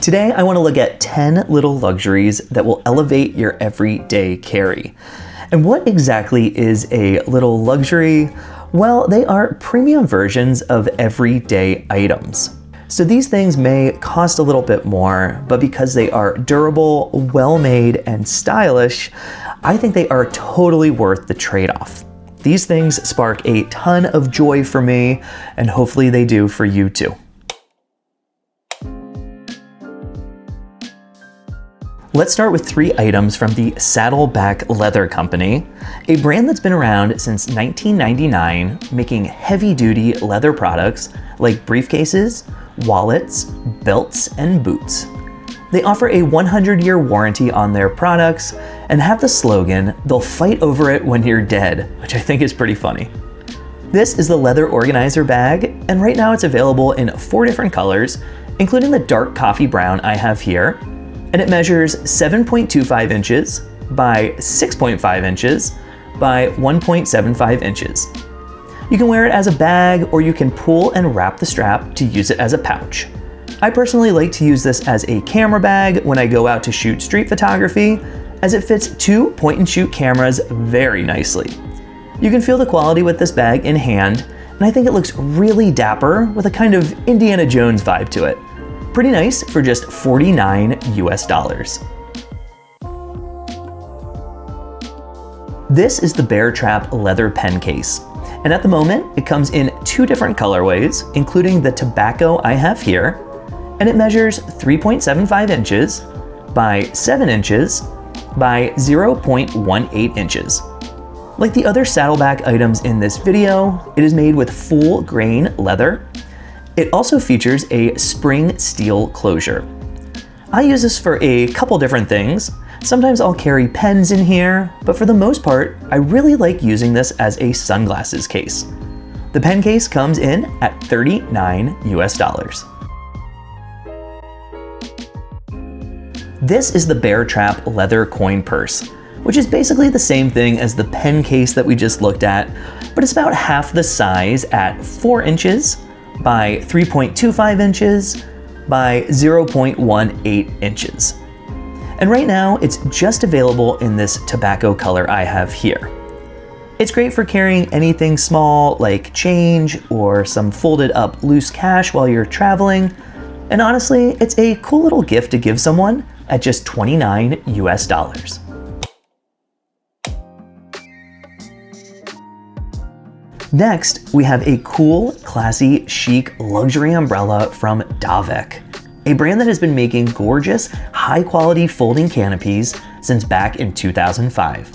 Today, I want to look at 10 little luxuries that will elevate your everyday carry. And what exactly is a little luxury? Well, they are premium versions of everyday items. So these things may cost a little bit more, but because they are durable, well-made, and stylish, I think they are totally worth the trade-off. These things spark a ton of joy for me, and hopefully they do for you too. Let's start with 3 items from the Saddleback Leather Company, a brand that's been around since 1999, making heavy-duty leather products like briefcases, wallets, belts, and boots. They offer a 100-year warranty on their products and have the slogan, "They'll fight over it when you're dead," which I think is pretty funny. This is the leather organizer bag, and right now it's available in 4 different colors, including the dark coffee brown I have here, and it measures 7.25 inches by 6.5 inches by 1.75 inches. You can wear it as a bag, or you can pull and wrap the strap to use it as a pouch. I personally like to use this as a camera bag when I go out to shoot street photography, as it fits 2 point-and-shoot cameras very nicely. You can feel the quality with this bag in hand, and I think it looks really dapper with a kind of Indiana Jones vibe to it. Pretty nice for just $49 US. This is the Bear Trap leather pen case, and at the moment it comes in 2 different colorways, including the tobacco I have here, and it measures 3.75 inches by 7 inches by 0.18 inches. Like the other Saddleback items in this video, it is made with full grain leather. It also features a spring steel closure. I use this for a couple different things. Sometimes I'll carry pens in here, but for the most part, I really like using this as a sunglasses case. The pen case comes in at $39 US. This is the Bear Trap leather coin purse, which is basically the same thing as the pen case that we just looked at, but it's about half the size at 4 inches by 3.25 inches by 0.18 inches. And right now, it's just available in this tobacco color I have here. It's great for carrying anything small like change or some folded up loose cash while you're traveling. And honestly, it's a cool little gift to give someone at just $29 US. Next, we have a cool, classy, chic luxury umbrella from Davek, a brand that has been making gorgeous, high-quality folding canopies since back in 2005.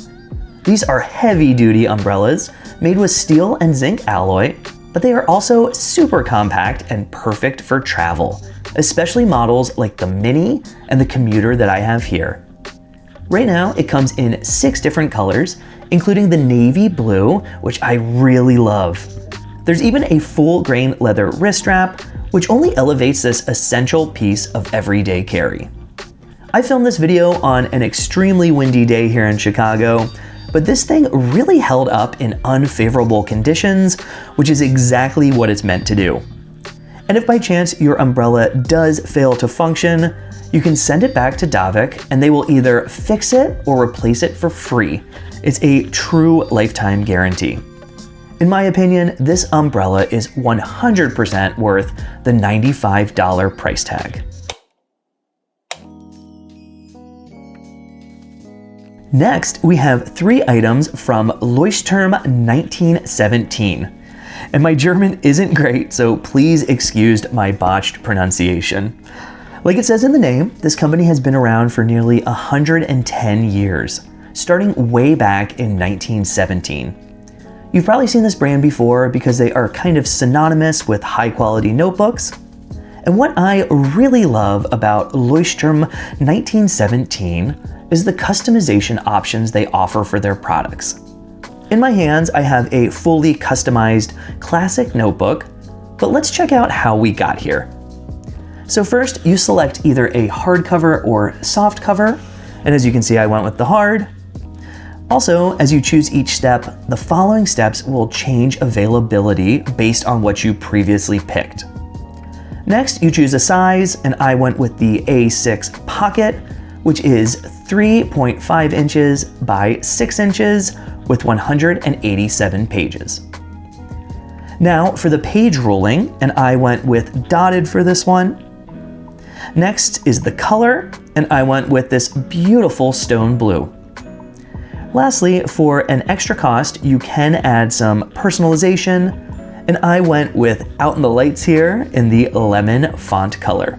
These are heavy-duty umbrellas made with steel and zinc alloy, but they are also super compact and perfect for travel, especially models like the Mini and the Commuter that I have here. Right now, it comes in 6 different colors, including the navy blue, which I really love. There's even a full grain leather wrist strap, which only elevates this essential piece of everyday carry. I filmed this video on an extremely windy day here in Chicago, but this thing really held up in unfavorable conditions, which is exactly what it's meant to do. And if by chance your umbrella does fail to function, you can send it back to Davek and they will either fix it or replace it for free. It's a true lifetime guarantee. In my opinion, this umbrella is 100% worth the $95 price tag. Next, we have 3 items from Leuchtturm 1917. And my German isn't great, so please excuse my botched pronunciation. Like it says in the name, this company has been around for nearly 110 years, starting way back in 1917. You've probably seen this brand before because they are kind of synonymous with high-quality notebooks. And what I really love about Leuchtturm 1917 is the customization options they offer for their products. In my hands, I have a fully customized classic notebook, but let's check out how we got here. So first, you select either a hardcover or soft cover, and as you can see, I went with the hard. Also, as you choose each step, the following steps will change availability based on what you previously picked. Next, you choose a size, and I went with the A6 Pocket, which is 3.5 inches by 6 inches with 187 pages. Now for the page ruling, and I went with dotted for this one. Next is the color, and I went with this beautiful stone blue. Lastly, for an extra cost, you can add some personalization, and I went with Out in the Lights here in the lemon font color.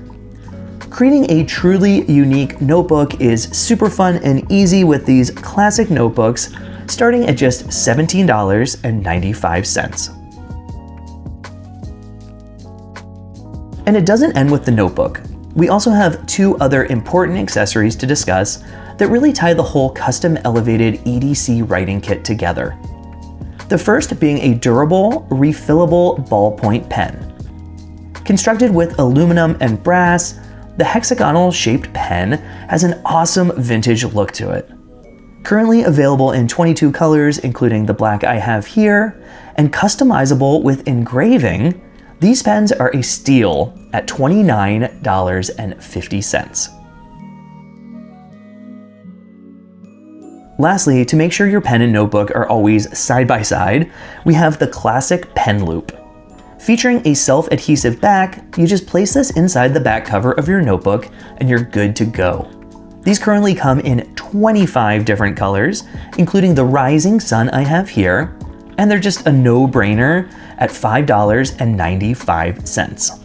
Creating a truly unique notebook is super fun and easy with these classic notebooks, starting at just $17.95. And it doesn't end with the notebook. We also have two other important accessories to discuss that really tie the whole custom elevated EDC writing kit together. The first being a durable, refillable ballpoint pen. Constructed with aluminum and brass, the hexagonal shaped pen has an awesome vintage look to it. Currently available in 22 colors, including the black I have here, and customizable with engraving, these pens are a steal at $29.50. Lastly, to make sure your pen and notebook are always side by side, we have the classic pen loop. Featuring a self-adhesive back, you just place this inside the back cover of your notebook and you're good to go. These currently come in 25 different colors, including the rising sun I have here, and they're just a no-brainer at $5.95.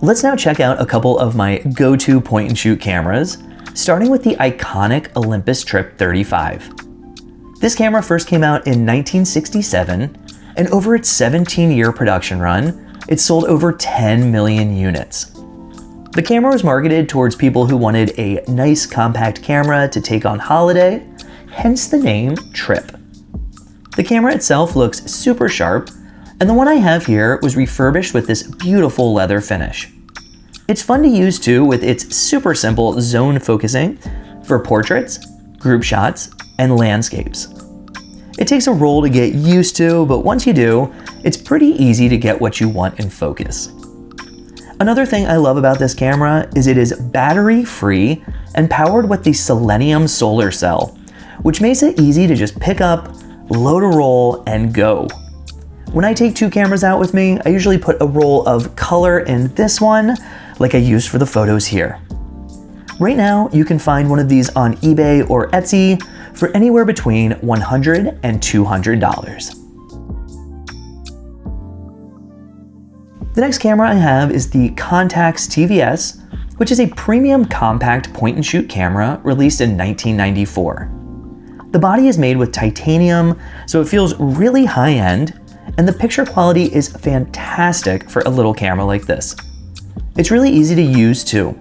Let's now check out a couple of my go-to point-and-shoot cameras, starting with the iconic Olympus Trip 35. This camera first came out in 1967, and over its 17-year production run, it sold over 10 million units. The camera was marketed towards people who wanted a nice compact camera to take on holiday, hence the name Trip. The camera itself looks super sharp, and the one I have here was refurbished with this beautiful leather finish. It's fun to use too with its super simple zone focusing for portraits, group shots, and landscapes. It takes a roll to get used to, but once you do, it's pretty easy to get what you want in focus. Another thing I love about this camera is it is battery-free and powered with the selenium solar cell, which makes it easy to just pick up, load a roll, and go. When I take two cameras out with me, I usually put a roll of color in this one, like I used for the photos here. Right now, you can find one of these on eBay or Etsy for anywhere between $100 and $200. The next camera I have is the Contax TVS, which is a premium compact point-and-shoot camera released in 1994. The body is made with titanium, so it feels really high-end, and the picture quality is fantastic for a little camera like this. It's really easy to use too.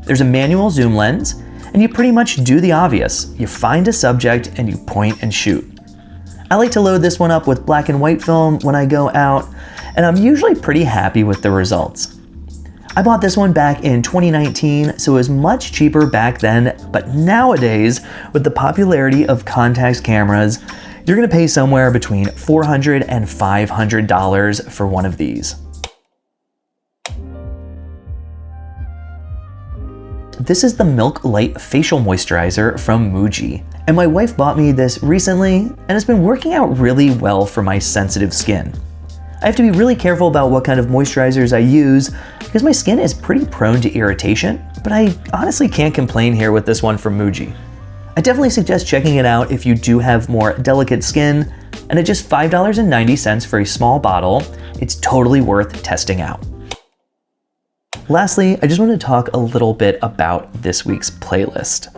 There's a manual zoom lens, and you pretty much do the obvious. You find a subject and you point and shoot. I like to load this one up with black and white film when I go out, and I'm usually pretty happy with the results. I bought this one back in 2019, so it was much cheaper back then, but nowadays, with the popularity of Contax cameras, you're gonna pay somewhere between $400 and $500 for one of these. This is the Milk Light Facial Moisturizer from Muji, and my wife bought me this recently, and it's been working out really well for my sensitive skin. I have to be really careful about what kind of moisturizers I use because my skin is pretty prone to irritation, but I honestly can't complain here with this one from Muji. I definitely suggest checking it out if you do have more delicate skin, and at just $5.90 for a small bottle, it's totally worth testing out. Lastly, I just want to talk a little bit about this week's playlist.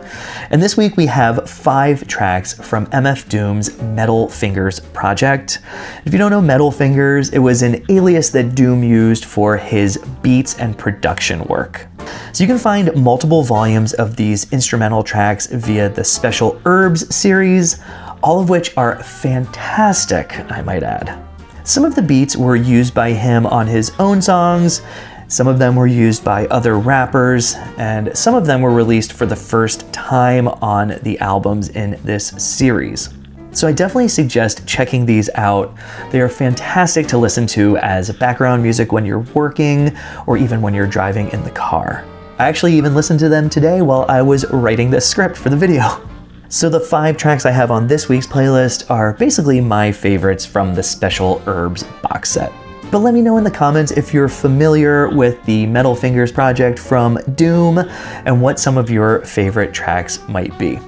And this week we have 5 tracks from MF Doom's Metal Fingers project. If you don't know Metal Fingers, it was an alias that Doom used for his beats and production work. So you can find multiple volumes of these instrumental tracks via the Special Herbs series, all of which are fantastic, I might add. Some of the beats were used by him on his own songs, some of them were used by other rappers, and some of them were released for the first time on the albums in this series. So I definitely suggest checking these out. They are fantastic to listen to as background music when you're working or even when you're driving in the car. I actually even listened to them today while I was writing this script for the video. So the 5 tracks I have on this week's playlist are basically my favorites from the Special Herbs box set. But let me know in the comments if you're familiar with the Metal Fingers project from Doom and what some of your favorite tracks might be.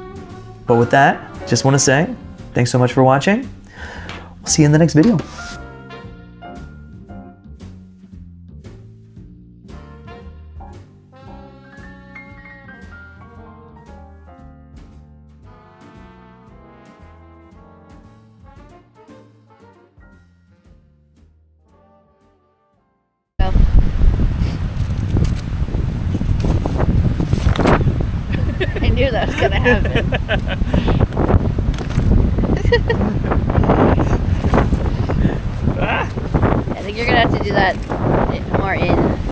But with that, just want to say, thanks so much for watching. We'll see you in the next video. I knew that was gonna happen. I think you're gonna have to do that more in.